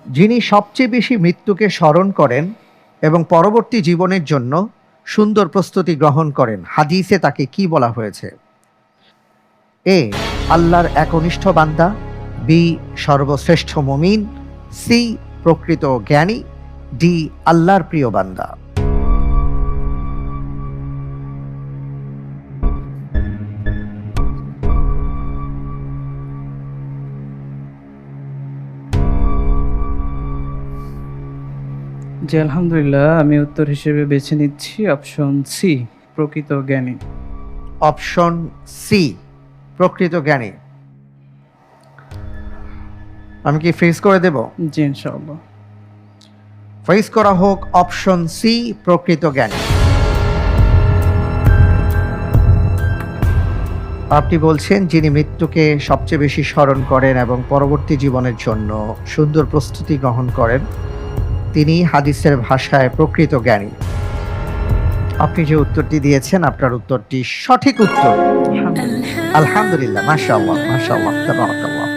যিনি সবচেয়ে বেশি মৃত্যুকে স্মরণ করেন এবং পরবর্তী জীবনের জন্য সুন্দর প্রস্তুতি গ্রহণ করেন, হাদিসে তাকে কি বলা হয়েছে? এ, আল্লাহর একনিষ্ঠ বান্দা, বি, সর্বশ্রেষ্ঠ মুমিন, সি, প্রকৃত জ্ঞানী, ডি, আল্লাহর প্রিয় বান্দা। জি, আলহামদুলিল্লাহ, আমি উত্তর হিসেবে বেছে নিচ্ছি অপশন সি, প্রকৃত জ্ঞানী। অপশন সি, প্রকৃত জ্ঞানী। আমি কি ফ্রিজ করে দেব? জি, ইনশাআল্লাহ। ফ্রিজ করা হোক অপশন সি, প্রকৃত জ্ঞানী। আপনি বলছেন যিনি মৃত্যুকে সবচেয়ে বেশি স্মরণ করেন এবং পরবর্তী জীবনের জন্য সুন্দর প্রস্তুতি গ্রহণ করেন, তিনি হাদিসের ভাষায় প্রকৃত জ্ঞানী। আপনি যে উত্তরটি দিয়েছেন, আপনার উত্তরটি সঠিক উত্তর। আলহামদুলিল্লাহ। আলহামদুলিল্লাহ, মাশাআল্লাহ, মাশাআল্লাহ, তাবারাকাল্লাহ।